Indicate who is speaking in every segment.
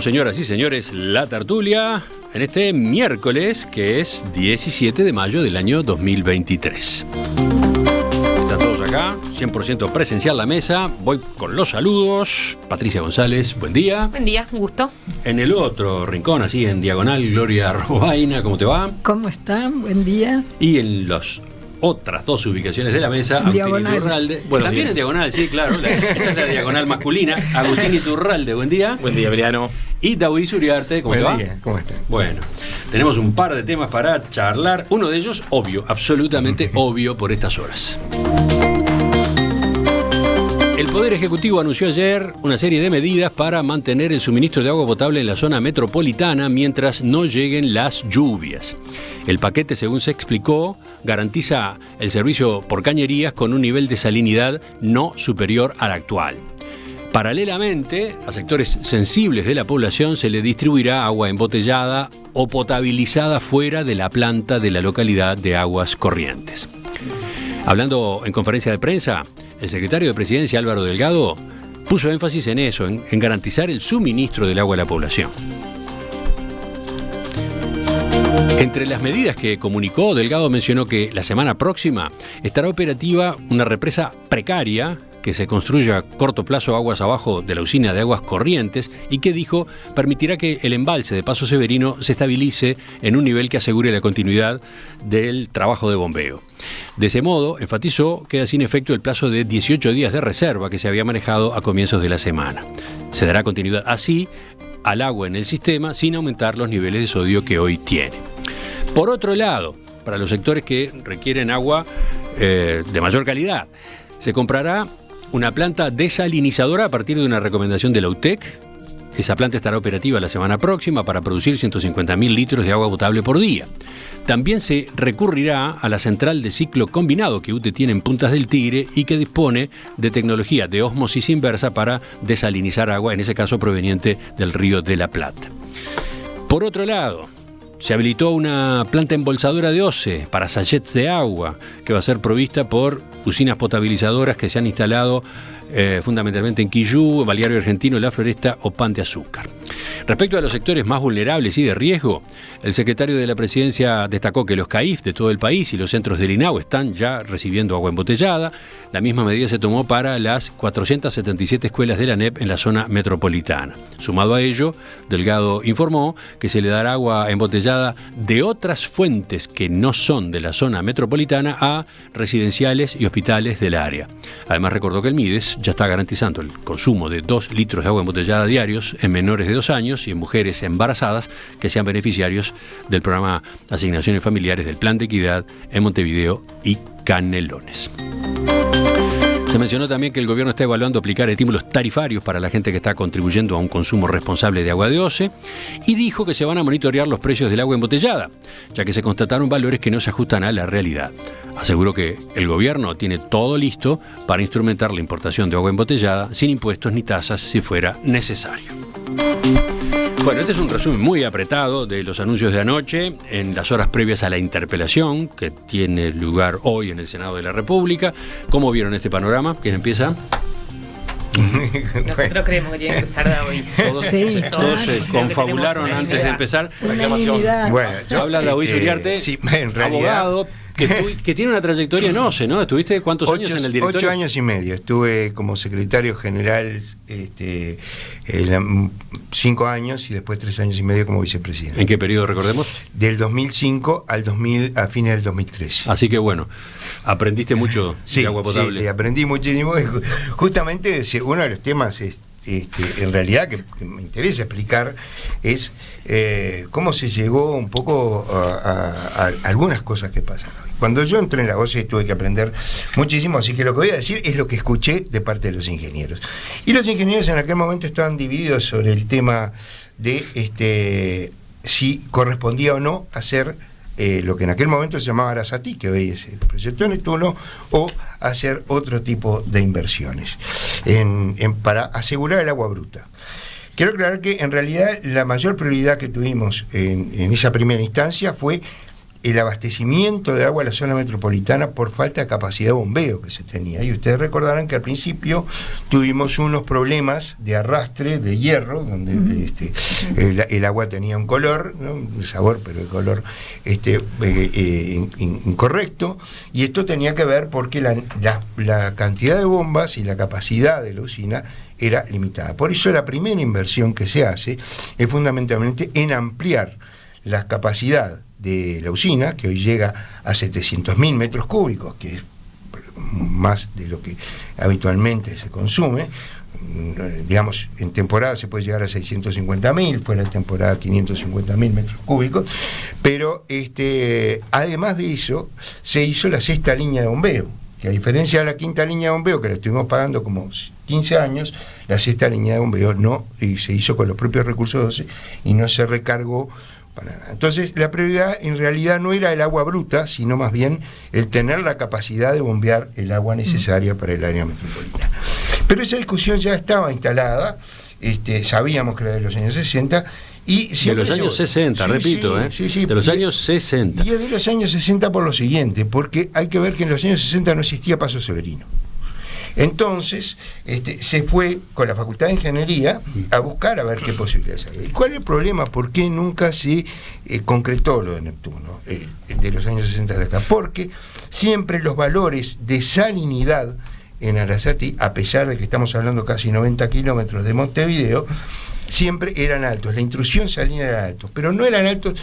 Speaker 1: Comenzamos, señoras y señores, la tertulia en este miércoles, que es 17 de mayo del año 2023. Están todos acá, 100% presencial la mesa. Voy con los saludos. Patricia González, buen día.
Speaker 2: Buen día, un gusto.
Speaker 1: En el otro rincón, así en diagonal, Gloria Robaina, ¿cómo te va?
Speaker 3: ¿Cómo están? Buen día.
Speaker 1: Y en las otras dos ubicaciones de la mesa, Agustín Iturralde. Bueno, también en diagonal, sí, claro. Esta es la diagonal masculina. Agustín Iturralde, buen día.
Speaker 4: Buen día, Briano.
Speaker 1: Y David Uriarte, ¿cómo te va?
Speaker 4: Buen día, ¿cómo están?
Speaker 1: Bueno, tenemos un par de temas para charlar. Uno de ellos, obvio, absolutamente obvio por estas horas. El Poder Ejecutivo anunció ayer una serie de medidas para mantener el suministro de agua potable en la zona metropolitana mientras no lleguen las lluvias. El paquete, según se explicó, garantiza el servicio por cañerías con un nivel de salinidad no superior al actual. Paralelamente, a sectores sensibles de la población se le distribuirá agua embotellada o potabilizada fuera de la planta de la localidad de Aguas Corrientes. Hablando en conferencia de prensa, el secretario de Presidencia, Álvaro Delgado, puso énfasis en eso, en garantizar el suministro del agua a la población. Entre las medidas que comunicó, Delgado mencionó que la semana próxima estará operativa una represa precaria que se construya a corto plazo aguas abajo de la usina de Aguas Corrientes y que dijo permitirá que el embalse de Paso Severino se estabilice en un nivel que asegure la continuidad del trabajo de bombeo. De ese modo, enfatizó, queda sin efecto el plazo de 18 días de reserva que se había manejado a comienzos de la semana. Se dará continuidad así al agua en el sistema sin aumentar los niveles de sodio que hoy tiene. Por otro lado, para los sectores que requieren agua de mayor calidad, se comprará una planta desalinizadora a partir de una recomendación de la UTEC. Esa planta estará operativa la semana próxima para producir 150.000 litros de agua potable por día. También se recurrirá a la central de ciclo combinado que UTE tiene en Puntas del Tigre y que dispone de tecnología de ósmosis inversa para desalinizar agua, en ese caso proveniente del río de la Plata. Por otro lado, se habilitó una planta embolsadora de OCE para sachets de agua que va a ser provista por usinas potabilizadoras que se han instalado fundamentalmente en Quillú, Balneario Argentino, La Floresta o Pan de Azúcar. Respecto a los sectores más vulnerables y de riesgo, el secretario de la Presidencia destacó que los CAIF de todo el país y los centros del INAO están ya recibiendo agua embotellada. La misma medida se tomó para las 477 escuelas de la ANEP en la zona metropolitana. Sumado a ello, Delgado informó que se le dará agua embotellada de otras fuentes que no son de la zona metropolitana a residenciales y hospitales del área. Además recordó que el MIDES ya está garantizando el consumo de 2 litros de agua embotellada diarios en menores de 2 años y en mujeres embarazadas que sean beneficiarios del programa Asignaciones Familiares del Plan de Equidad en Montevideo y Canelones. Se mencionó también que el gobierno está evaluando aplicar estímulos tarifarios para la gente que está contribuyendo a un consumo responsable de agua de OCE y dijo que se van a monitorear los precios del agua embotellada, ya que se constataron valores que no se ajustan a la realidad. Aseguró que el gobierno tiene todo listo para instrumentar la importación de agua embotellada sin impuestos ni tasas si fuera necesario. Bueno, este es un resumen muy apretado de los anuncios de anoche en las horas previas a la interpelación que tiene lugar hoy en el Senado de la República. ¿Cómo vieron este panorama? ¿Quién empieza?
Speaker 2: Nosotros creemos que tiene que empezar David.
Speaker 1: Todos se confabularon antes de empezar.
Speaker 3: Bueno,
Speaker 1: habla David Uriarte,
Speaker 4: sí, en realidad,
Speaker 1: abogado, que tiene una trayectoria en OCE, ¿no? ¿Estuviste cuántos años en el directorio?
Speaker 4: 8 años y medio. Estuve como secretario general 5 años y después 3 años y medio como vicepresidente.
Speaker 1: ¿En qué periodo recordemos?
Speaker 4: Del 2005 al 2000, a fines del 2013.
Speaker 1: Así que bueno, aprendiste mucho de agua potable.
Speaker 4: Sí, aprendí muchísimo. Justamente uno de los temas en realidad que me interesa explicar es cómo se llegó un poco a algunas cosas que pasan hoy. Cuando yo entré en la OCE tuve que aprender muchísimo, así que lo que voy a decir es lo que escuché de parte de los ingenieros. Y los ingenieros en aquel momento estaban divididos sobre el tema de si correspondía o no hacer lo que en aquel momento se llamaba Arasatí, que hoy es el proyecto Neptuno, o hacer otro tipo de inversiones para asegurar el agua bruta. Quiero aclarar que en realidad la mayor prioridad que tuvimos en esa primera instancia fue el abastecimiento de agua a la zona metropolitana por falta de capacidad de bombeo que se tenía. Y ustedes recordarán que al principio tuvimos unos problemas de arrastre de hierro, donde el agua tenía un color, ¿no? Un sabor, pero el color incorrecto, y esto tenía que ver porque la cantidad de bombas y la capacidad de la usina era limitada. Por eso la primera inversión que se hace es fundamentalmente en ampliar la capacidad de la usina, que hoy llega a 700.000 metros cúbicos, que es más de lo que habitualmente se consume. Digamos, en temporada se puede llegar a 650.000, fue la temporada 550.000 metros cúbicos, pero además de eso, se hizo la sexta línea de bombeo, que a diferencia de la quinta línea de bombeo, que la estuvimos pagando como 15 años, la sexta línea de bombeo no, y se hizo con los propios recursos 12 y no se recargó para nada. Entonces, la prioridad en realidad no era el agua bruta, sino más bien el tener la capacidad de bombear el agua necesaria para el área metropolitana. Pero esa discusión ya estaba instalada, sabíamos que era de los años 60, y
Speaker 1: de los años 60, sí, repito, de los años 60.
Speaker 4: Y es de los años 60 por lo siguiente, porque hay que ver que en los años 60 no existía Paso Severino. Entonces, se fue con la Facultad de Ingeniería a buscar a ver qué posibilidades había. ¿Y cuál es el problema? ¿Por qué nunca se concretó lo de Neptuno de los años 60 de acá? Porque siempre los valores de salinidad en Arasati, a pesar de que estamos hablando casi 90 kilómetros de Montevideo, siempre eran altos. La intrusión salina era alta, pero no eran altos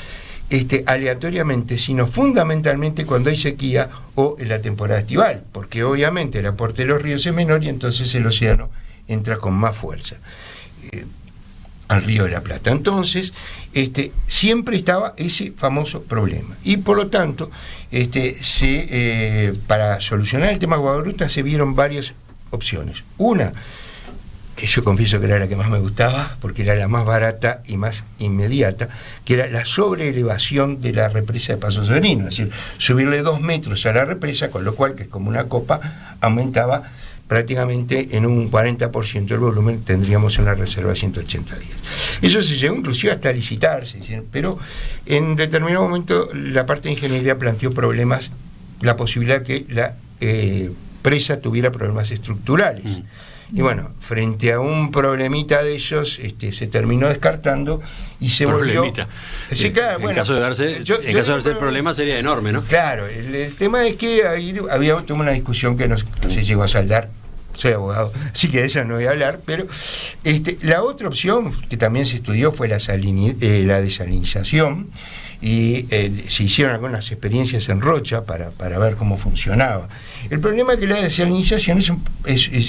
Speaker 4: aleatoriamente, sino fundamentalmente cuando hay sequía o en la temporada estival, porque obviamente el aporte de los ríos es menor y entonces el océano entra con más fuerza al Río de la Plata. Entonces, siempre estaba ese famoso problema. Y por lo tanto, para solucionar el tema de agua bruta se vieron varias opciones. Una, que yo confieso que era la que más me gustaba, porque era la más barata y más inmediata, que era la sobreelevación de la represa de Paso Severino, es decir, subirle 2 metros a la represa, con lo cual, que es como una copa, aumentaba prácticamente en un 40% el volumen, tendríamos una reserva de 180 días. Eso se llegó inclusive hasta licitarse, pero en determinado momento la parte de ingeniería planteó problemas, la posibilidad que la presa tuviera problemas estructurales. Y bueno, frente a un problemita de ellos, se terminó descartando y se
Speaker 1: problemita.
Speaker 4: Volvió. Sí, claro,
Speaker 1: en caso de darse el problema sería enorme, ¿no?
Speaker 4: Claro, el tema es que ahí había una discusión que no se llegó a saldar. Soy abogado, así que de esa no voy a hablar, pero la otra opción que también se estudió fue la desalinización, y se hicieron algunas experiencias en Rocha para ver cómo funcionaba. El problema es que la desalinización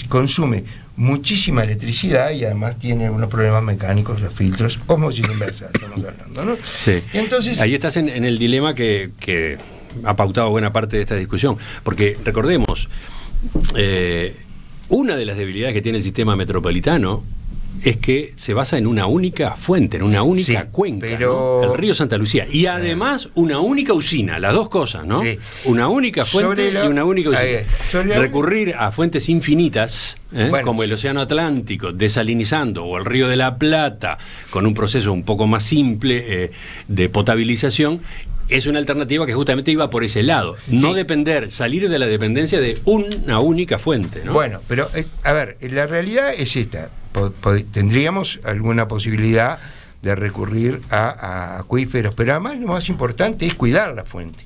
Speaker 4: consume muchísima electricidad y además tiene unos problemas mecánicos, los filtros, osmosis inversa, estamos hablando, ¿no?
Speaker 1: Sí. Entonces, ahí estás en el dilema que ha pautado buena parte de esta discusión, porque recordemos, una de las debilidades que tiene el sistema metropolitano es que se basa en una única fuente, en una única cuenca, ¿no? El río Santa Lucía. Y además una única usina, las dos cosas, ¿no? Sí. Una única fuente y una única usina. Recurrir a fuentes infinitas, como el Océano Atlántico, desalinizando, o el Río de la Plata, con un proceso un poco más simple de potabilización, es una alternativa que justamente iba por ese lado. No depender, salir de la dependencia de una única fuente, ¿no?
Speaker 4: Bueno, pero, a ver, la realidad es esta. Tendríamos alguna posibilidad de recurrir a acuíferos, pero además lo más importante es cuidar la fuente.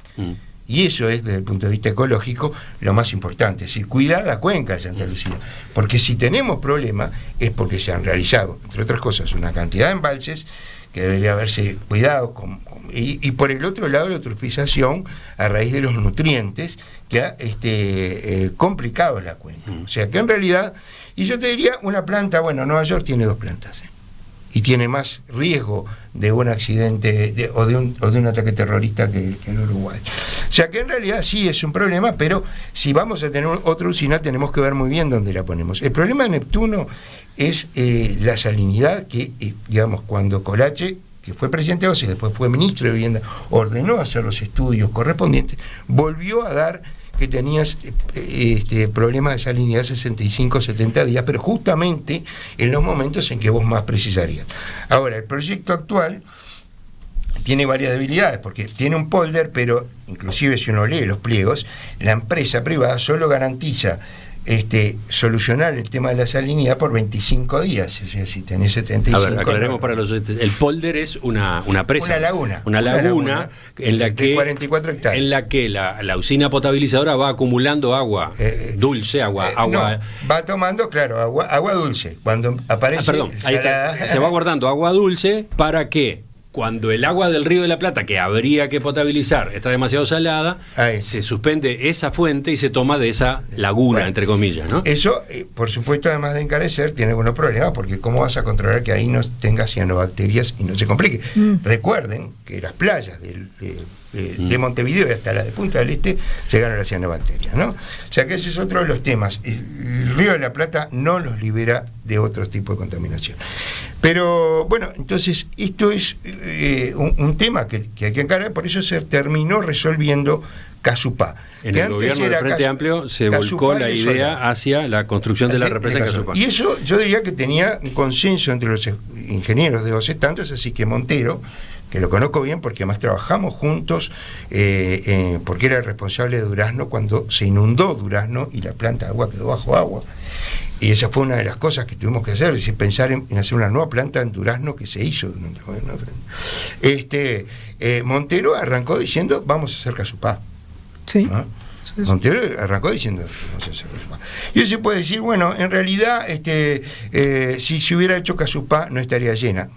Speaker 4: Y eso es, desde el punto de vista ecológico, lo más importante, es decir, cuidar la cuenca de Santa Lucía. Porque si tenemos problemas es porque se han realizado, entre otras cosas, una cantidad de embalses que debería haberse cuidado, y por el otro lado la eutrofización a raíz de los nutrientes que ha complicado la cuenca. O sea que en realidad, y yo te diría, una planta, bueno, Nueva York tiene 2 plantas, y tiene más riesgo de un accidente o de un ataque terrorista que el Uruguay. O sea que en realidad sí es un problema, pero si vamos a tener otra usina tenemos que ver muy bien dónde la ponemos. El problema de Neptuno es la salinidad que, digamos, cuando Colache, que fue presidente de OCE, después fue ministro de Vivienda, ordenó hacer los estudios correspondientes, volvió a dar que tenías problemas de salinidad 65-70 días, pero justamente en los momentos en que vos más precisarías. Ahora, el proyecto actual tiene varias debilidades, porque tiene un polder, pero inclusive si uno lee los pliegos, la empresa privada solo garantiza solucionar el tema de la salinidad por 25 días, o sea, si tenés 75.
Speaker 1: A ver, aclaremos para los oyentes. El polder es una presa.
Speaker 4: Una laguna
Speaker 1: en la que
Speaker 4: 44 hectáreas.
Speaker 1: En la que la usina potabilizadora va acumulando agua dulce, agua.
Speaker 4: Va tomando, claro, agua dulce. Cuando aparece
Speaker 1: ahí está, se va guardando agua dulce para que cuando el agua del Río de la Plata, que habría que potabilizar, está demasiado salada, se suspende esa fuente y se toma de esa laguna, entre comillas, ¿no?
Speaker 4: Eso, por supuesto, además de encarecer, tiene algunos problemas, porque ¿cómo vas a controlar que ahí no tenga cianobacterias y no se complique? Recuerden que las playas de Montevideo y hasta la de Punta del Este llegaron a las cianobacterias, ¿no? O sea que ese es otro de los temas. El Río de la Plata no los libera de otro tipo de contaminación. Pero bueno, entonces esto es un tema que hay que encarar, por eso se terminó resolviendo Casupá.
Speaker 1: En el gobierno del Frente Amplio se volcó la idea hacia la construcción de la represa en Casupá.
Speaker 4: Y eso yo diría que tenía un consenso entre los ingenieros de 12 tantos, así que Montero, que lo conozco bien porque además trabajamos juntos, porque era el responsable de Durazno cuando se inundó Durazno y la planta de agua quedó bajo agua. Y esa fue una de las cosas que tuvimos que hacer, es decir, pensar en hacer una nueva planta en Durazno que se hizo. Montero arrancó diciendo, vamos a hacer Casupá.
Speaker 3: Sí.
Speaker 4: ¿No? Montero arrancó diciendo, vamos a hacer Casupá. Y se puede decir, bueno, en realidad, si se hubiera hecho Casupá no estaría llena.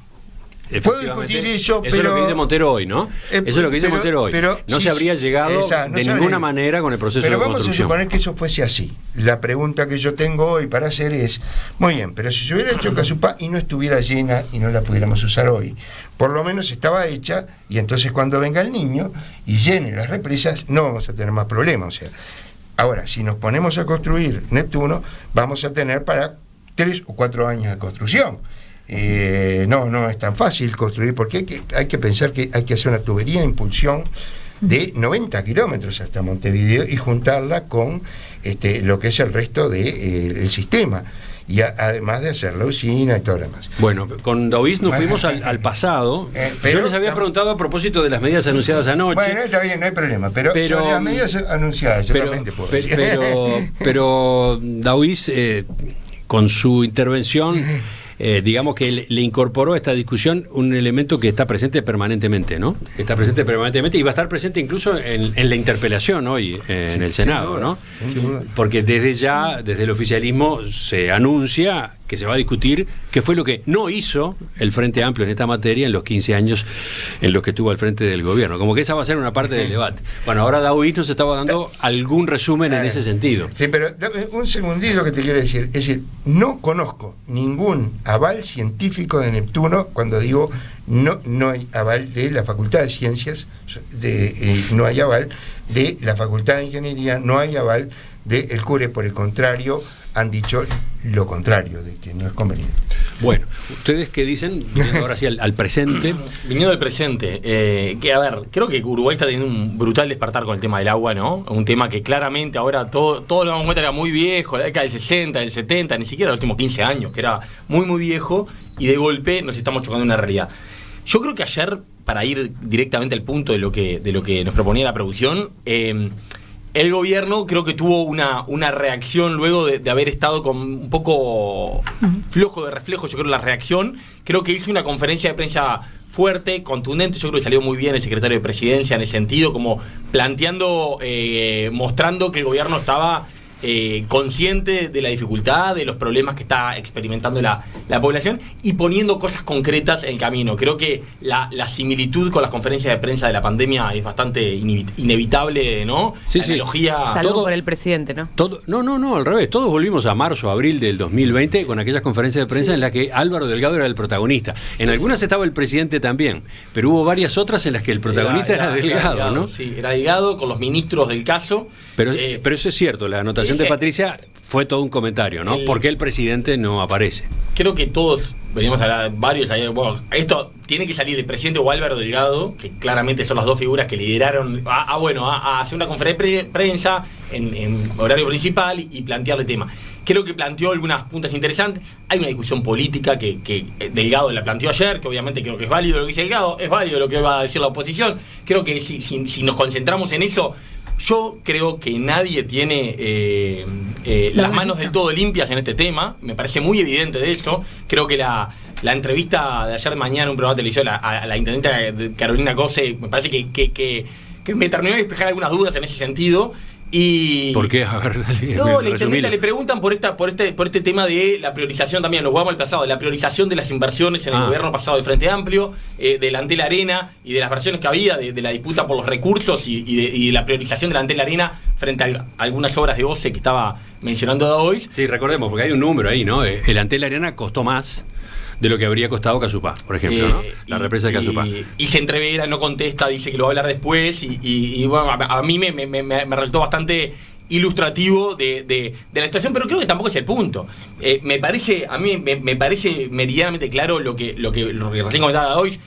Speaker 4: Puedo discutir eso, pero...
Speaker 1: Eso es lo que dice Montero hoy, ¿no? Eso es lo que dice Montero hoy.
Speaker 4: Pero
Speaker 1: no se habría llegado de ninguna manera con el proceso de construcción.
Speaker 4: Pero vamos a suponer que eso fuese así. La pregunta que yo tengo hoy para hacer es, muy bien, pero si se hubiera hecho Casupá y no estuviera llena y no la pudiéramos usar hoy, por lo menos estaba hecha, y entonces cuando venga el niño y llene las represas, no vamos a tener más problemas. O sea, ahora, si nos ponemos a construir Neptuno, vamos a tener para 3 o 4 años de construcción. No es tan fácil construir, porque hay que pensar que hay que hacer una tubería de impulsión de 90 kilómetros hasta Montevideo y juntarla con lo que es el resto del sistema, y además de hacer la usina y todo lo demás.
Speaker 1: Bueno, con David nos fuimos al pasado. Yo les había preguntado a propósito de las medidas anunciadas anoche.
Speaker 4: Bueno, está bien, no hay problema, pero sobre las medidas anunciadas yo también te puedo decir.
Speaker 1: Pero David, con su intervención, digamos que le incorporó a esta discusión un elemento que está presente permanentemente, ¿no? Está presente permanentemente y va a estar presente incluso en la interpelación hoy en el Senado, ¿no?
Speaker 4: Sin duda.
Speaker 1: Porque desde el oficialismo se anuncia que se va a discutir qué fue lo que no hizo el Frente Amplio en esta materia en los 15 años en los que estuvo al frente del gobierno. Como que esa va a ser una parte del debate. Bueno, ahora David nos estaba dando algún resumen en ese sentido.
Speaker 4: Sí, pero dame un segundito que te quiero decir. Es decir, no conozco ningún aval científico de Neptuno. Cuando digo no hay aval de la Facultad de Ciencias, no hay aval de la Facultad de Ingeniería, no hay aval del CURE. Por el contrario, han dicho lo contrario, de que no es conveniente.
Speaker 1: Bueno, ¿ustedes qué dicen? Viniendo ahora sí al presente.
Speaker 5: Viniendo al presente, que a ver, creo que Uruguay está teniendo un brutal despertar con el tema del agua, ¿no? Un tema que claramente ahora todos nos damos cuenta que era muy viejo, la década del 60, del 70, ni siquiera los últimos 15 años, que era muy, muy viejo, y de golpe nos estamos chocando una realidad. Yo creo que ayer, para ir directamente al punto de lo que nos proponía la producción, el gobierno creo que tuvo una reacción luego de haber estado con un poco flojo de reflejo, yo creo, la reacción. Creo que hizo una conferencia de prensa fuerte, contundente. Yo creo que salió muy bien el secretario de Presidencia en ese sentido, como planteando, mostrando que el gobierno estaba consciente de la dificultad, de los problemas que está experimentando la población, y poniendo cosas concretas en el camino. Creo que la similitud con las conferencias de prensa de la pandemia es bastante inevitable, ¿no?
Speaker 1: Sí,
Speaker 5: la analogía...
Speaker 2: Salvo por el presidente, ¿no?
Speaker 1: No, al revés. Todos volvimos a marzo, abril del 2020 con aquellas conferencias de prensa en las que Álvaro Delgado era el protagonista. En algunas estaba el presidente también, pero hubo varias otras en las que el protagonista era Delgado, ¿no?
Speaker 5: Sí, era Delgado con los ministros del caso.
Speaker 1: Pero eso es cierto, la anotación de Patricia fue todo un comentario, ¿no? ¿Por qué el presidente no aparece?
Speaker 5: Creo que todos venimos a hablar, varios, bueno, esto tiene que salir el presidente o Álvaro Delgado, que claramente son las dos figuras que lideraron a hacer una conferencia de prensa en horario principal y plantearle tema. creo que planteó algunas puntas interesantes. Hay una discusión política que Delgado la planteó ayer, que obviamente creo que es válido lo que dice Delgado, es válido lo que va a decir la oposición. Creo que si nos concentramos en eso, yo creo que nadie tiene las manos del todo limpias en este tema. Me parece muy evidente de eso. Creo que la entrevista de ayer de mañana en un programa de televisión a la intendente Carolina Cose, me parece que me terminó de despejar algunas dudas en ese sentido. Y
Speaker 1: ¿por qué? A ver, dale,
Speaker 5: no, la intendenta le preguntan por este tema de la priorización también, lo jugamos al pasado, de la priorización de las inversiones en el gobierno pasado de Frente Amplio, de Antel Arena y de las versiones que había, de la disputa por los recursos y de la priorización de la Antel Arena frente a algunas obras de OCE que estaba mencionando Daois.
Speaker 1: Sí, recordemos, porque hay un número ahí, ¿no? El Antel Arena costó más de lo que habría costado Casupá, por ejemplo, ¿no? La represa de Casupá.
Speaker 5: Y se entrevera, no contesta, dice que lo va a hablar después, y bueno, a mí me resultó bastante ilustrativo de la situación, pero creo que tampoco es el punto. A mí me parece meridianamente claro lo que recién comentaba hoy.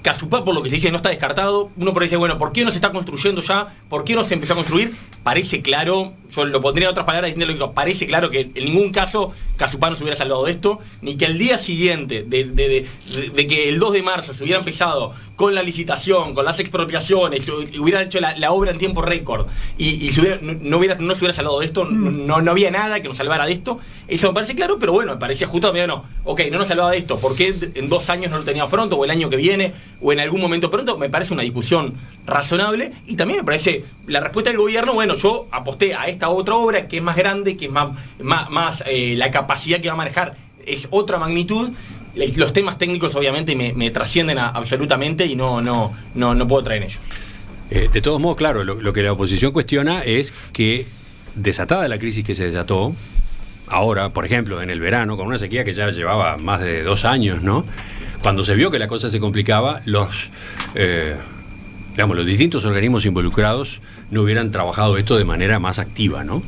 Speaker 5: Casupá, por lo que se dice, no está descartado. Uno por ahí dice, bueno, ¿por qué no se está construyendo ya? ¿Por qué no se empezó a construir? Parece claro, yo lo pondría en otras palabras diciendo lo que parece claro que en ningún caso Casupá no se hubiera salvado de esto, ni que al día siguiente de que el 2 de marzo se hubiera empezado con la licitación, con las expropiaciones, hubiera hecho la obra en tiempo récord y no se hubiera salvado de esto, no había nada que nos salvara de esto. Eso me parece claro, pero bueno, me parecía justo también, ok, no nos salvaba de esto, ¿por qué en 2 años no lo teníamos pronto, o el año que viene, o en algún momento pronto? Me parece una discusión razonable, y también me parece la respuesta del gobierno. Bueno, yo aposté a esta otra obra que es más grande, que es más la capacidad que va a manejar es otra magnitud. Los temas técnicos obviamente me trascienden absolutamente y no puedo traer en ellos.
Speaker 1: De todos modos, claro, lo que la oposición cuestiona es que, desatada la crisis que se desató ahora, por ejemplo, en el verano, con una sequía que ya llevaba más de 2 años, ¿no? Cuando se vio que la cosa se complicaba, los distintos organismos involucrados no hubieran trabajado esto de manera más activa, ¿no?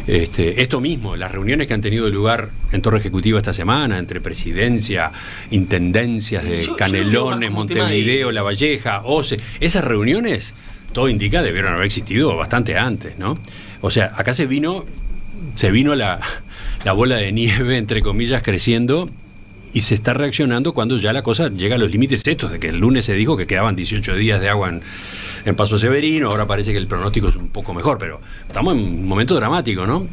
Speaker 1: Esto mismo, las reuniones que han tenido lugar en Torre Ejecutiva esta semana, entre presidencia, intendencias de Canelones, Montevideo, La Valleja, OCE, esas reuniones, todo indica, debieron haber existido bastante antes, ¿no? O sea, acá se vino la bola de nieve, entre comillas, creciendo, y se está reaccionando cuando ya la cosa llega a los límites estos, de que el lunes se dijo que quedaban 18 días de agua en Paso Severino, ahora parece que el pronóstico es un poco mejor, pero estamos en un momento dramático, ¿no?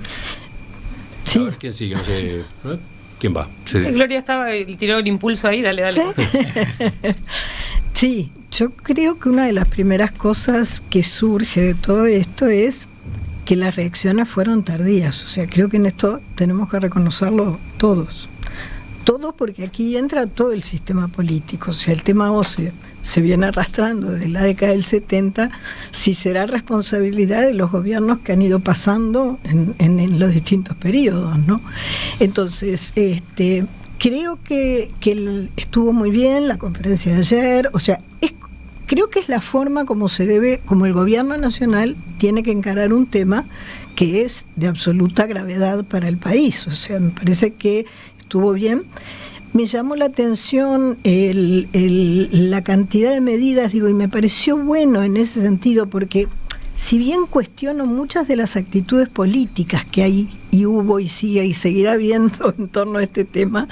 Speaker 3: Sí.
Speaker 1: A ver, ¿quién sigue? No sé. ¿Quién va?
Speaker 2: Gloria tiró el impulso ahí, dale.
Speaker 3: Sí, yo creo que una de las primeras cosas que surge de todo esto es que las reacciones fueron tardías. O sea, creo que en esto tenemos que reconocerlo todos. Todo, porque aquí entra todo el sistema político. O sea, el tema OCE se viene arrastrando desde la década del 70, si será responsabilidad de los gobiernos que han ido pasando en los distintos periodos, ¿no? Entonces, creo que estuvo muy bien la conferencia de ayer. O sea, creo que es la forma como el gobierno nacional tiene que encarar un tema que es de absoluta gravedad para el país. O sea, me parece que estuvo bien. Me llamó la atención la cantidad de medidas, y me pareció bueno en ese sentido, porque si bien cuestiono muchas de las actitudes políticas que hay y hubo y sigue y seguirá habiendo en torno a este tema,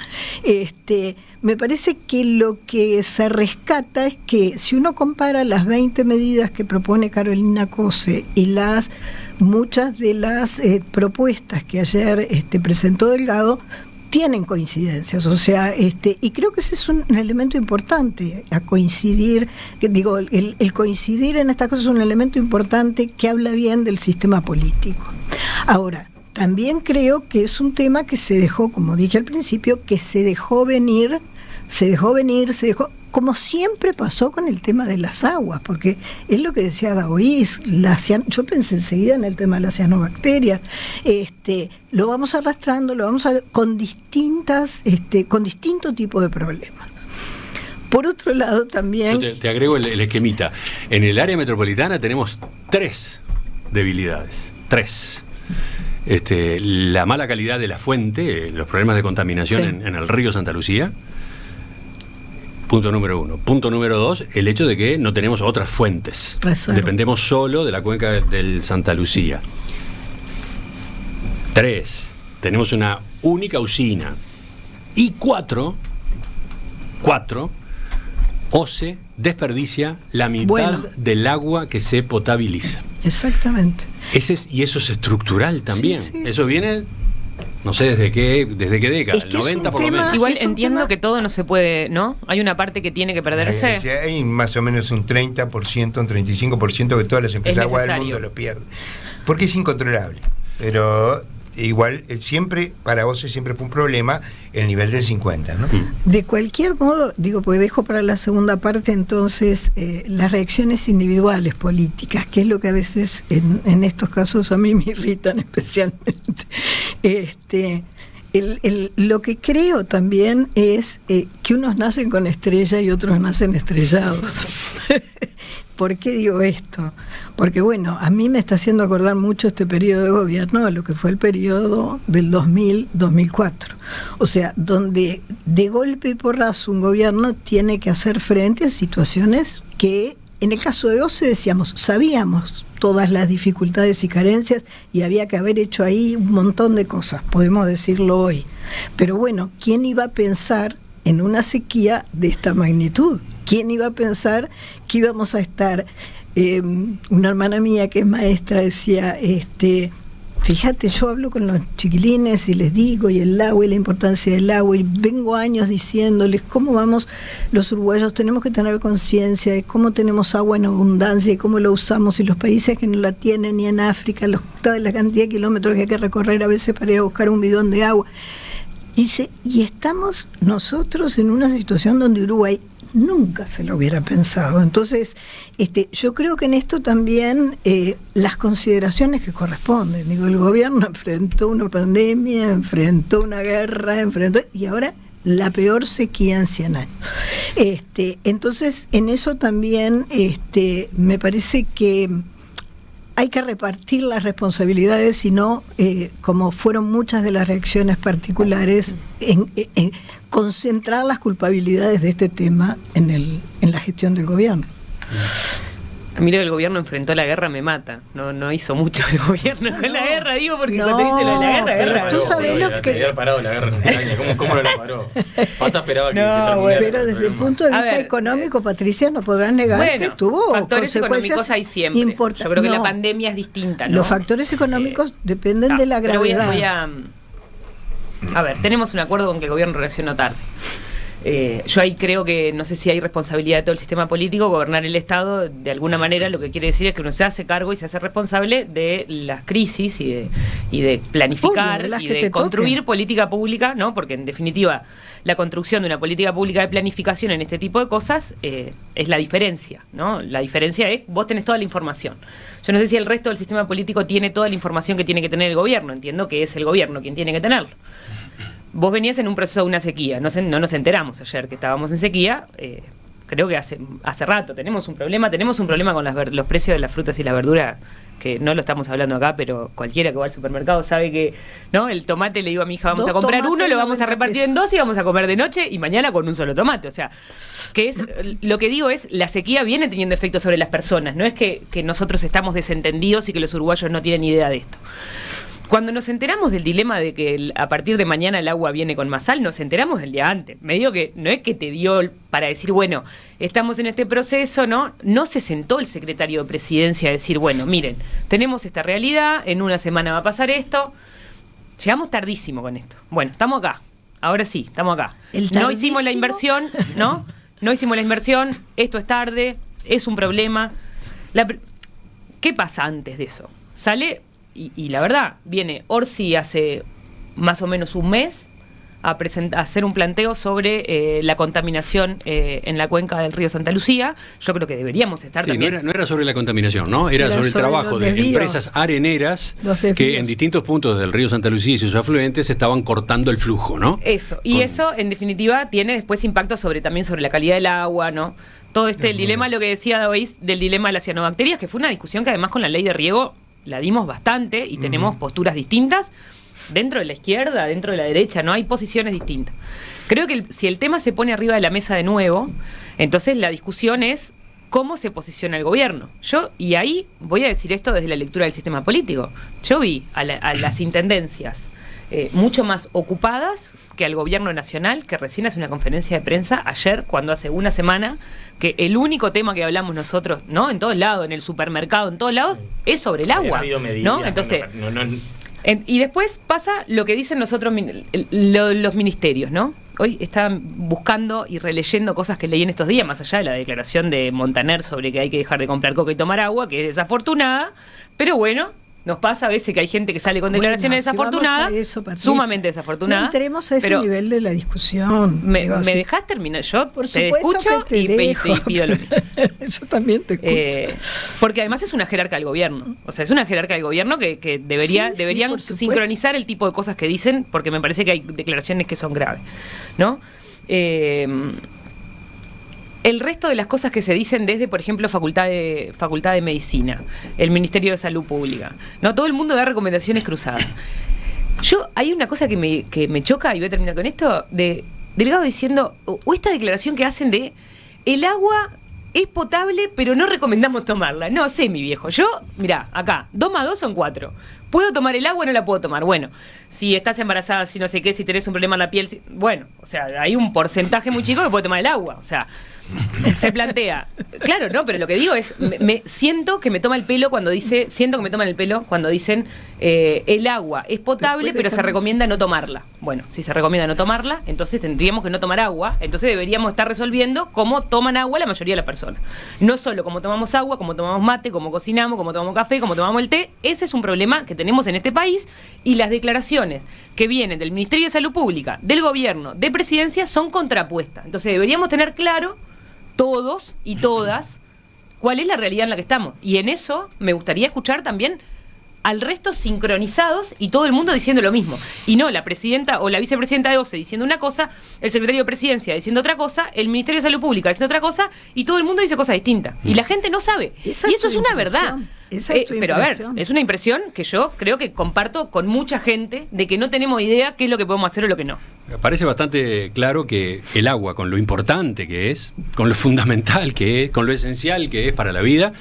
Speaker 3: me parece que lo que se rescata es que si uno compara las 20 medidas que propone Carolina Cose y muchas de las propuestas que ayer presentó Delgado, tienen coincidencias, o sea, y creo que ese es un elemento importante, a coincidir, digo, el coincidir en estas cosas es un elemento importante que habla bien del sistema político. Ahora, también creo que es un tema que se dejó, como dije al principio, que se dejó venir, como siempre pasó con el tema de las aguas, porque es lo que decía Daois, yo pensé enseguida en el tema de las cianobacterias, lo vamos arrastrando, con distinto tipo de problemas. Por otro lado también...
Speaker 1: Yo te agrego el esquemita. En el área metropolitana tenemos 3 debilidades, 3. La mala calidad de la fuente, los problemas de contaminación en el río Santa Lucía. Punto número 1. Punto número 2, el hecho de que no tenemos otras fuentes. Dependemos solo de la cuenca del Santa Lucía. 3. tenemos una única usina. Y cuatro, OCE desperdicia la mitad del agua que se potabiliza.
Speaker 3: Exactamente.
Speaker 1: Y eso es estructural también.
Speaker 3: Sí.
Speaker 1: Eso viene, no sé desde qué década,
Speaker 3: Es que
Speaker 1: el 90 por lo menos.
Speaker 2: Igual
Speaker 3: Es un
Speaker 2: entiendo
Speaker 3: tema-
Speaker 2: que todo no se puede, ¿no? Hay una parte que tiene que perderse.
Speaker 4: Hay más o menos un 30%, un 35% que todas las empresas de agua del
Speaker 2: necesario.
Speaker 4: mundo lo pierden. Porque es incontrolable. Pero igual, siempre, para OCE siempre fue un problema el nivel del 50, ¿no?
Speaker 3: De cualquier modo, digo, porque dejo para la segunda parte entonces las reacciones individuales políticas, que es lo que a veces en estos casos a mí me irritan especialmente. Lo que creo también es que unos nacen con estrella y otros nacen estrellados. ¿Por qué digo esto? Porque bueno, a mí me está haciendo acordar mucho este periodo de gobierno a lo que fue el periodo del 2000-2004. O sea, donde de golpe y porrazo un gobierno tiene que hacer frente a situaciones que, en el caso de OCE decíamos, sabíamos todas las dificultades y carencias y había que haber hecho ahí un montón de cosas, podemos decirlo hoy. Pero bueno, ¿quién iba a pensar en una sequía de esta magnitud? ¿Quién iba a pensar que íbamos a estar? Una hermana mía que es maestra decía, fíjate, yo hablo con los chiquilines y les digo, y el agua y la importancia del agua, y vengo años diciéndoles cómo vamos los uruguayos, tenemos que tener conciencia de cómo tenemos agua en abundancia y cómo lo usamos, y los países que no la tienen, ni en África, toda la cantidad de kilómetros que hay que recorrer a veces para ir a buscar un bidón de agua. Dice, y estamos nosotros en una situación donde Uruguay nunca se lo hubiera pensado. Entonces, yo creo que en esto también las consideraciones que corresponden. Digo, el gobierno enfrentó una pandemia, enfrentó una guerra, y ahora la peor sequía en 100 años. Entonces, en eso también me parece que hay que repartir las responsabilidades y no, como fueron muchas de las reacciones particulares, en concentrar las culpabilidades de este tema en la gestión del gobierno.
Speaker 2: A mí lo del gobierno enfrentó la guerra me mata. No hizo mucho el gobierno con la guerra, digo, porque
Speaker 3: No,
Speaker 2: cuando dice lo de la guerra,
Speaker 3: pero
Speaker 2: guerra.
Speaker 3: tú sabés lo que...
Speaker 5: Había parado la guerra en Ucrania. ¿Cómo no la paró? Pata esperaba que terminara.
Speaker 2: bueno,
Speaker 3: Pero desde el punto de
Speaker 2: A
Speaker 3: vista
Speaker 2: ver,
Speaker 3: económico, Patricia, no podrán negar que tuvo
Speaker 2: factores económicos
Speaker 3: consecuencias
Speaker 2: hay siempre.
Speaker 3: importantes.
Speaker 2: Yo creo que la
Speaker 3: No,
Speaker 2: pandemia es distinta, ¿no?
Speaker 3: los factores económicos dependen de la
Speaker 2: pero
Speaker 3: gravedad.
Speaker 2: a ver, tenemos un acuerdo con que el gobierno reaccionó tarde. Yo ahí creo que no sé si hay responsabilidad de todo el sistema político. Gobernar el Estado, de alguna manera, lo que quiere decir es que uno se hace cargo y se hace responsable de las crisis y de planificar
Speaker 3: Obvio, de las
Speaker 2: y
Speaker 3: que
Speaker 2: de
Speaker 3: te
Speaker 2: construir
Speaker 3: toquen.
Speaker 2: política pública, ¿no? Porque en definitiva la construcción de una política pública de planificación en este tipo de cosas es la diferencia, ¿no? La diferencia es vos tenés toda la información. Yo no sé si el resto del sistema político tiene toda la información que tiene que tener el gobierno. Entiendo que es el gobierno quien tiene que tenerlo. Vos venías en un proceso de una sequía, no nos enteramos ayer que estábamos en sequía, creo que hace rato tenemos un problema con los precios de las frutas y las verduras, que no lo estamos hablando acá, pero cualquiera que va al supermercado sabe que, ¿no? El tomate, le digo a mi hija, vamos
Speaker 3: 2
Speaker 2: a comprar uno,
Speaker 3: tomates,
Speaker 2: lo vamos a
Speaker 3: 90
Speaker 2: repartir en 2 y vamos a comer de noche y mañana con un solo tomate, o sea, que es, lo que digo es, la sequía viene teniendo efectos sobre las personas, no es que nosotros estamos desentendidos y que los uruguayos no tienen idea de esto. Cuando nos enteramos del dilema de que a partir de mañana el agua viene con más sal, nos enteramos del día antes. Me digo que no es que te dio para decir, bueno, estamos en este proceso, ¿no? No se sentó el secretario de Presidencia a decir, bueno, miren, tenemos esta realidad, en una semana va a pasar esto. Llegamos tardísimo con esto. Bueno, estamos acá. Ahora sí, estamos acá. No hicimos la inversión, ¿no? No hicimos la inversión, esto es tarde, es un problema. ¿Qué pasa antes de eso? Sale... Y la verdad, viene Orsi hace más o menos un mes a hacer un planteo sobre la contaminación en la cuenca del río Santa Lucía. Yo creo que deberíamos estar también...
Speaker 1: No era sobre la contaminación, ¿no? Era sobre el trabajo de empresas areneras que en distintos puntos del río Santa Lucía y sus afluentes estaban cortando el flujo, ¿no?
Speaker 2: Eso, y eso en definitiva tiene después impacto también sobre la calidad del agua, ¿no? Todo el dilema, lo que decía David, del dilema de las cianobacterias, que fue una discusión que además con la ley de riego la dimos bastante y tenemos posturas distintas dentro de la izquierda, dentro de la derecha, no hay posiciones distintas. Creo que si el tema se pone arriba de la mesa de nuevo, entonces la discusión es cómo se posiciona el gobierno. Y ahí voy a decir esto desde la lectura del sistema político. Yo vi a las intendencias mucho más ocupadas que al gobierno nacional, que recién hace una conferencia de prensa ayer, cuando hace una semana, que el único tema que hablamos nosotros, ¿no? En todos lados, en el supermercado, en todos lados, es sobre el agua, ¿no? Entonces, y después pasa lo que dicen nosotros los ministerios, ¿no? Hoy estaban buscando y releyendo cosas que leí en estos días, más allá de la declaración de Montaner sobre que hay que dejar de comprar coca y tomar agua, que es desafortunada, pero bueno, nos pasa a veces que hay gente que sale con declaraciones desafortunadas, sumamente desafortunadas.
Speaker 3: No entremos a ese nivel de la discusión.
Speaker 2: ¿Me dejás terminar? Yo te escucho y pido lo mismo.
Speaker 3: Yo también te escucho.
Speaker 2: Porque además es una jerarca del gobierno. O sea, es una jerarca del gobierno que deberían sincronizar el tipo de cosas que dicen, porque me parece que hay declaraciones que son graves, ¿no? El resto de las cosas que se dicen desde, por ejemplo, Facultad de Medicina, el Ministerio de Salud Pública, no, todo el mundo da recomendaciones cruzadas. Hay una cosa que me choca, y voy a terminar con esto, de Delgado diciendo, o esta declaración que hacen de el agua es potable, pero no recomendamos tomarla. No sé, mi viejo. Mirá, acá, 2 más 2 son 4. ¿Puedo tomar el agua o no la puedo tomar? Bueno, si estás embarazada, si no sé qué, si tenés un problema en la piel, bueno, o sea, hay un porcentaje muy chico que puede tomar el agua. O sea, se plantea. Claro, no, pero lo que digo es, siento que me toman el pelo cuando dicen el agua es potable, pero se recomienda no tomarla. Bueno, si se recomienda no tomarla, entonces tendríamos que no tomar agua, entonces deberíamos estar resolviendo cómo toman agua la mayoría de las personas. No solo cómo tomamos agua, cómo tomamos mate, cómo cocinamos, cómo tomamos café, cómo tomamos el té. Ese es un problema que tenemos en este país, y las declaraciones que vienen del Ministerio de Salud Pública, del gobierno, de Presidencia, son contrapuestas. Entonces deberíamos tener claro, todos y todas, cuál es la realidad en la que estamos. Y en eso me gustaría escuchar también al resto sincronizados y todo el mundo diciendo lo mismo. Y no la presidenta o la vicepresidenta de OCE diciendo una cosa, el secretario de Presidencia diciendo otra cosa, el Ministerio de Salud Pública diciendo otra cosa, y todo el mundo dice cosas distintas. Y la gente no sabe. Y eso es una verdad. Pero a ver, es una impresión que yo creo que comparto con mucha gente, de que no tenemos idea qué es lo que podemos hacer o lo que no.
Speaker 1: Parece bastante claro que el agua, con lo importante que es, con lo fundamental que es, con lo esencial que es para la vida,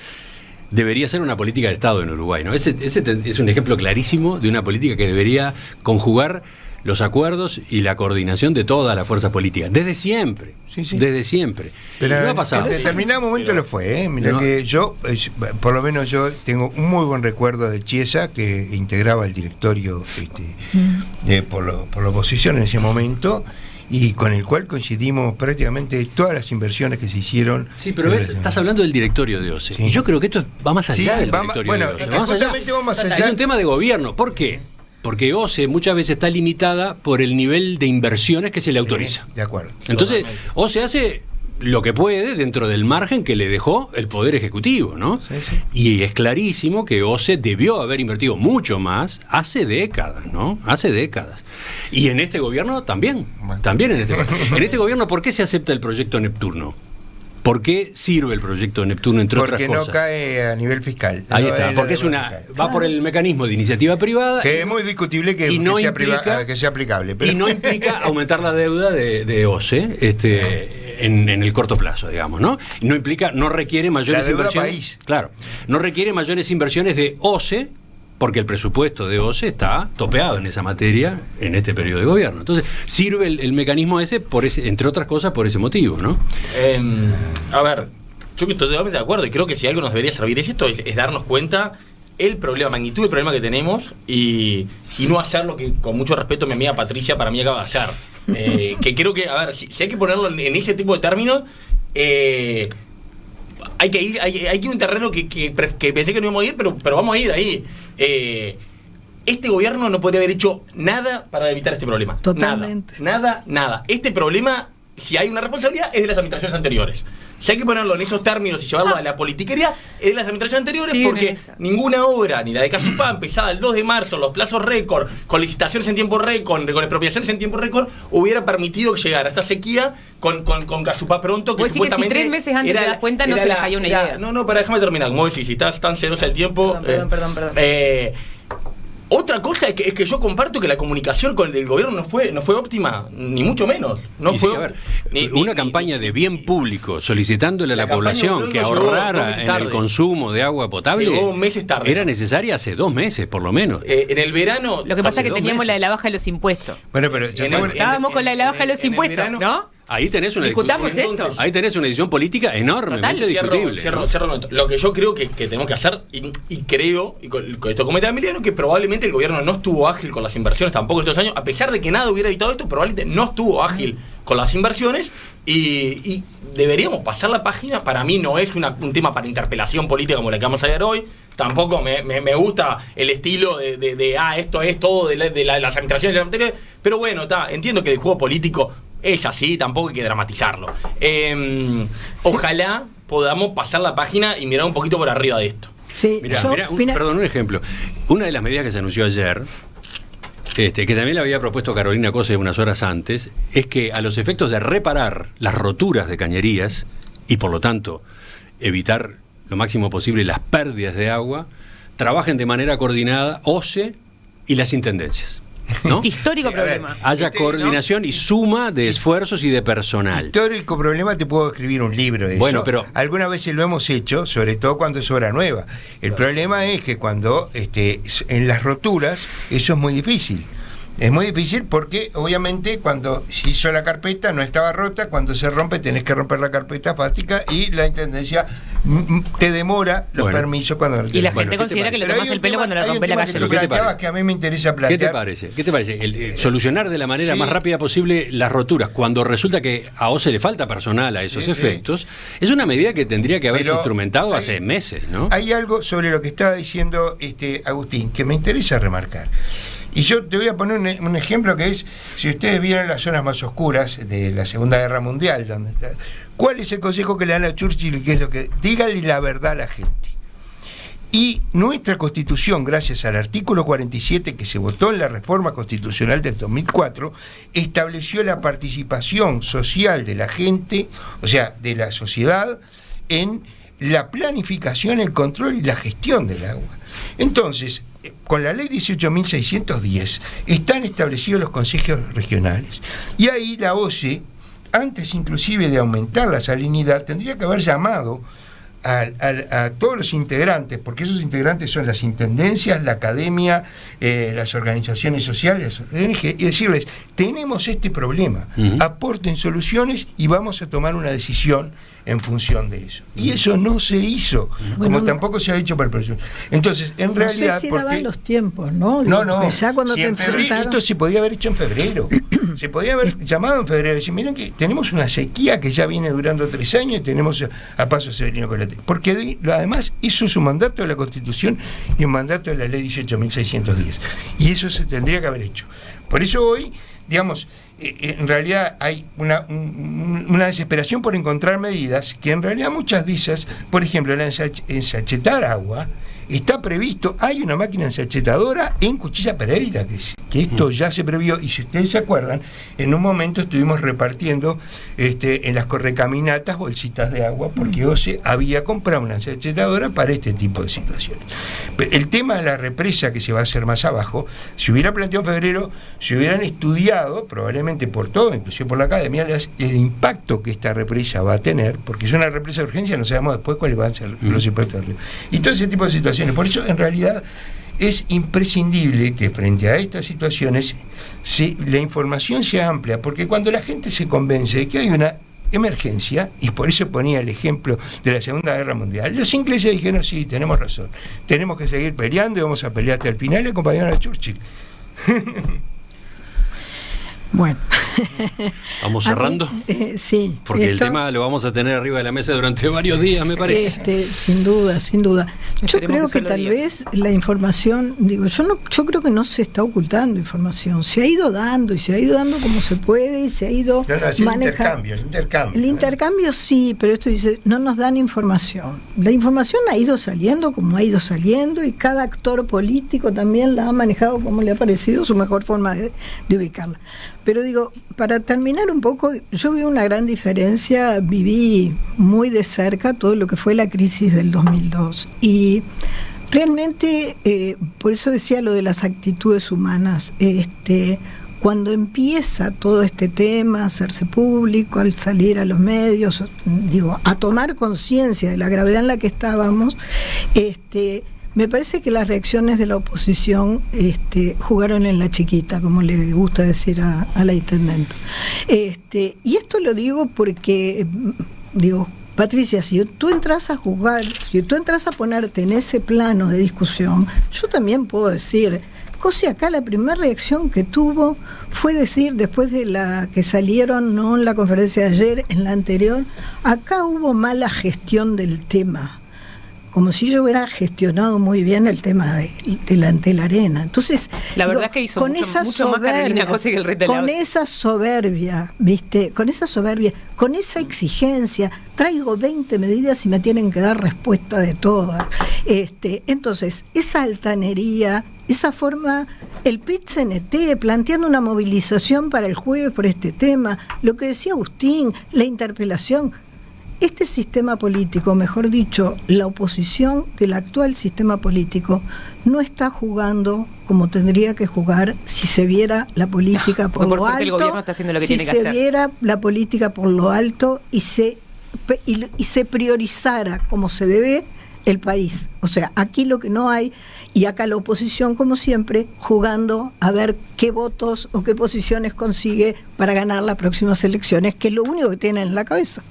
Speaker 1: debería ser una política de Estado en Uruguay, ¿no? Ese es un ejemplo clarísimo de una política que debería conjugar los acuerdos y la coordinación de todas las fuerzas políticas, desde siempre. Sí. Desde siempre.
Speaker 4: Pero no ha pasado. En determinado momento lo fue, Mira no. Que yo, por lo menos yo tengo un muy buen recuerdo de Chiesa, que integraba el directorio por la oposición en ese momento, y con el cual coincidimos prácticamente todas las inversiones que se hicieron.
Speaker 1: Sí, pero estás hablando del directorio de OCE. Sí. Y yo creo que esto va más allá del directorio de OCE.
Speaker 4: Va más allá.
Speaker 1: Es un tema de gobierno. ¿Por qué? Porque OCE muchas veces está limitada por el nivel de inversiones que se le autoriza.
Speaker 4: De acuerdo.
Speaker 1: Entonces, OCE hace lo que puede dentro del margen que le dejó el Poder Ejecutivo, ¿no? Sí. Y es clarísimo que OCE debió haber invertido mucho más hace décadas, ¿no? Hace décadas. Y en este gobierno también. También en este gobierno, ¿por qué se acepta el proyecto Neptuno? ¿Por qué sirve el proyecto Neptuno, entre otras cosas?
Speaker 4: Porque no cae a nivel fiscal.
Speaker 1: Ahí está, porque va por el mecanismo de iniciativa privada.
Speaker 4: Que es muy discutible que sea aplicable.
Speaker 1: Pero. Y no implica aumentar la deuda de OCE en el corto plazo, digamos, ¿no? No requiere mayores inversiones.
Speaker 4: País.
Speaker 1: Claro, no requiere mayores inversiones de OCE, porque el presupuesto de OCE está topeado en esa materia en este periodo de gobierno. Entonces, sirve el mecanismo ese, entre otras cosas, por ese motivo, ¿no?
Speaker 5: A ver, yo estoy totalmente de acuerdo, y creo que si algo nos debería servir es darnos cuenta el problema, magnitud del problema que tenemos, y no hacer lo que, con mucho respeto, mi amiga Patricia para mí acaba de hacer. Que creo que, a ver, si hay que ponerlo en ese tipo de términos, hay que ir a un terreno que pensé que no íbamos a ir, pero vamos a ir ahí. Este gobierno no podría haber hecho nada para evitar este problema.
Speaker 3: Totalmente.
Speaker 5: Nada. Este problema, si hay una responsabilidad, es de las administraciones anteriores. Si hay que ponerlo en esos términos y llevarlo a la politiquería, es de las administraciones anteriores, sí, porque ninguna obra, ni la de Casupá, empezada el 2 de marzo, los plazos récord, con licitaciones en tiempo récord, con expropiaciones en tiempo récord, hubiera permitido llegar a esta sequía con Casupá pronto, que
Speaker 2: supuestamente... Que si 3 meses antes te das cuenta, no se les caía una idea.
Speaker 5: No, para déjame terminar. Como decís, si estás tan celosa del tiempo...
Speaker 2: Perdón.
Speaker 5: Otra cosa es que yo comparto que la comunicación con el del gobierno no fue óptima, ni mucho menos.
Speaker 1: Una campaña de bien público solicitándole a la población que ahorrara en el consumo de agua potable
Speaker 5: llegó meses tarde.
Speaker 1: Era necesaria hace 2 meses, por lo menos.
Speaker 5: En el verano...
Speaker 2: Lo que pasa es que teníamos la de la baja de los impuestos.
Speaker 4: Bueno, pero
Speaker 2: estábamos con la de la baja de los impuestos,
Speaker 5: verano,
Speaker 2: ¿no?
Speaker 1: Ahí tenés una
Speaker 2: Ahí
Speaker 1: tenés una decisión política enormemente discutible.
Speaker 5: Cierro. Lo que yo creo que tenemos que hacer, y creo, y con esto comenta Emiliano, que probablemente el gobierno no estuvo ágil con las inversiones tampoco en estos años, a pesar de que nada hubiera evitado esto, probablemente no estuvo ágil con las inversiones, y deberíamos pasar la página. Para mí no es un tema para interpelación política como la que vamos a ver hoy. Tampoco me gusta el estilo de esto es todo de las administraciones anteriores, pero bueno, entiendo que el juego político es así, tampoco hay que dramatizarlo. Ojalá podamos pasar la página y mirar un poquito por arriba de esto.
Speaker 3: Sí,
Speaker 1: perdón, un ejemplo. Una de las medidas que se anunció ayer, que también le había propuesto Carolina Cose unas horas antes, es que a los efectos de reparar las roturas de cañerías y por lo tanto evitar lo máximo posible las pérdidas de agua, trabajen de manera coordinada OCE y las intendencias, ¿no?
Speaker 2: Histórico problema.
Speaker 1: Haya coordinación, ¿no? Y suma de esfuerzos y de personal.
Speaker 4: Histórico problema, te puedo escribir un libro de eso. Pero algunas veces lo hemos hecho, sobre todo cuando es obra nueva. El problema es que cuando en las roturas eso es muy difícil. Es muy difícil porque obviamente cuando se hizo la carpeta no estaba rota, cuando se rompe tenés que romper la carpeta fática y la intendencia te demora los permisos cuando
Speaker 2: y la gente considera que le tomas el pelo cuando le rompe la calle.
Speaker 4: Que a mí me interesa plantear.
Speaker 1: ¿Qué te parece? Solucionar de la manera más rápida posible las roturas cuando resulta que a OCE le falta personal a esos efectos, es una medida que tendría que haberse instrumentado hace meses, ¿no?
Speaker 4: Hay algo sobre lo que estaba diciendo Agustín que me interesa remarcar. Y yo te voy a poner un ejemplo que es, si ustedes vieron las zonas más oscuras de la Segunda Guerra Mundial, ¿cuál es el consejo que le dan a Churchill? Que es lo que díganle la verdad a la gente. Y nuestra Constitución, gracias al artículo 47 que se votó en la reforma constitucional del 2004, estableció la participación social de la gente, o sea, de la sociedad, en la planificación, el control y la gestión del agua. Entonces, con la ley 18.610 están establecidos los consejos regionales. Y ahí la OCE, antes inclusive de aumentar la salinidad, tendría que haber llamado a todos los integrantes, porque esos integrantes son las intendencias, la academia, las organizaciones sociales, y decirles, tenemos este problema, aporten soluciones y vamos a tomar una decisión en función de eso. Y eso no se hizo, como tampoco se ha hecho para el proyecto. Entonces, en realidad...
Speaker 3: No sé si daban los tiempos, ¿no?
Speaker 4: No.
Speaker 3: Ya cuando
Speaker 4: si en febrero, esto se podía haber hecho en febrero. Se podía haber llamado en febrero y decir, miren que tenemos una sequía que ya viene durando 3 años y tenemos a Paso Severino con la porque además eso es un mandato de la Constitución y un mandato de la ley 18.610. Y eso se tendría que haber hecho. Por eso hoy, digamos, en realidad hay una desesperación por encontrar medidas que en realidad muchas de esas, por ejemplo, ensachetar agua, está previsto, hay una máquina ensachetadora en Cuchilla Pereira, que esto ya se previó, y si ustedes se acuerdan, en un momento estuvimos repartiendo en las correcaminatas bolsitas de agua, porque OCE había comprado una ensachetadora para este tipo de situaciones. Pero el tema de la represa que se va a hacer más abajo, se hubiera planteado en febrero, se hubieran estudiado, probablemente por todo, inclusive por la academia, el impacto que esta represa va a tener, porque es una represa de urgencia, no sabemos después cuáles van a ser los impactos de río. Y todo ese tipo de situaciones. Por eso, en realidad, es imprescindible que frente a estas situaciones la información sea amplia, porque cuando la gente se convence de que hay una emergencia, y por eso ponía el ejemplo de la Segunda Guerra Mundial, los ingleses dijeron, sí, tenemos razón, tenemos que seguir peleando y vamos a pelear hasta el final, y acompañaron a Churchill.
Speaker 3: Bueno.
Speaker 1: ¿Vamos cerrando?
Speaker 3: Sí.
Speaker 1: Porque el tema lo vamos a tener arriba de la mesa durante varios días, me parece.
Speaker 3: Sin duda. Yo creo que tal vez la información, yo creo que no se está ocultando información. Se ha ido dando y se ha ido dando como se puede y se ha ido manejando. El intercambio sí, pero esto dice, no nos dan información. La información ha ido saliendo como ha ido saliendo y cada actor político también la ha manejado como le ha parecido su mejor forma de ubicarla. Pero digo, para terminar un poco, yo vi una gran diferencia, viví muy de cerca todo lo que fue la crisis del 2002 y Realmente, por eso decía lo de las actitudes humanas. Cuando empieza todo este tema a hacerse público, al salir a los medios, a tomar conciencia de la gravedad en la que estábamos, me parece que las reacciones de la oposición jugaron en la chiquita, como le gusta decir a la intendenta. Y esto lo digo porque, Patricia, si tú entras a jugar, si tú entras a ponerte en ese plano de discusión, yo también puedo decir, Cosi acá la primera reacción que tuvo fue decir, después de la que salieron, no en la conferencia de ayer, en la anterior, acá hubo mala gestión del tema, como si yo hubiera gestionado muy bien el tema de la Antelarena. Entonces,
Speaker 2: la verdad es que hizo mucho más Carolina Cosi que el resto de la
Speaker 3: con esa soberbia, ¿viste? Con esa soberbia, con esa exigencia, traigo 20 medidas y me tienen que dar respuesta de todas. Entonces, esa altanería, esa forma, el PIT-CNT planteando una movilización para el jueves por este tema, lo que decía Agustín, la interpelación. Este sistema político, mejor dicho, la oposición del actual sistema político, no está jugando como tendría que jugar si se viera la política por lo alto. El gobierno está haciendo lo que tiene que hacer. Si se viera la política por lo alto y se priorizara como se debe el país. O sea, aquí lo que no hay, y acá la oposición, como siempre, jugando a ver qué votos o qué posiciones consigue para ganar las próximas elecciones, que es lo único que tienen en la cabeza.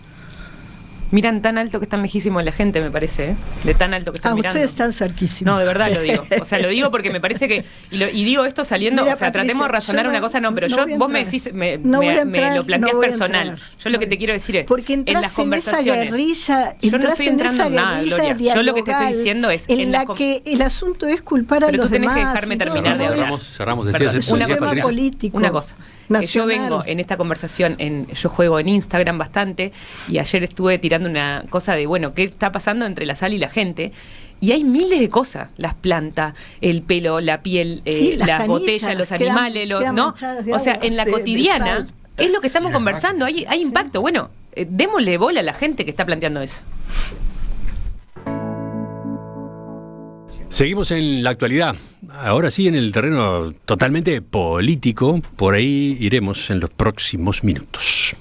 Speaker 2: Miran tan alto que están lejísimos la gente, me parece, ¿eh? De tan alto que están mirando.
Speaker 3: Ustedes están cerquísimos.
Speaker 2: No, de verdad lo digo. O sea, lo digo porque me parece que... Y digo esto saliendo... Mira, o sea, Patricia, tratemos de razonar una cosa, pero vos me decís... Me lo planteás personal. Yo lo que te quiero decir es...
Speaker 3: Porque entras en esa guerrilla...
Speaker 2: Yo no estoy entrando en nada, Gloria. Yo lo que te estoy diciendo es...
Speaker 3: En la que el asunto es culpar a los demás.
Speaker 2: Pero tú tenés que dejarme terminar de hablar.
Speaker 1: Cerramos.
Speaker 3: Es un tema político.
Speaker 2: Una cosa. Que yo vengo en esta conversación, yo juego en Instagram bastante, y ayer estuve tirando una cosa de, bueno, ¿qué está pasando entre la sal y la gente? Y hay miles de cosas, las plantas, el pelo, la piel, las botellas, los animales, ¿no? O sea, en la cotidiana es lo que estamos conversando, hay impacto. Bueno, démosle bola a la gente que está planteando eso.
Speaker 1: Seguimos en la actualidad, ahora sí en el terreno totalmente político, por ahí iremos en los próximos minutos.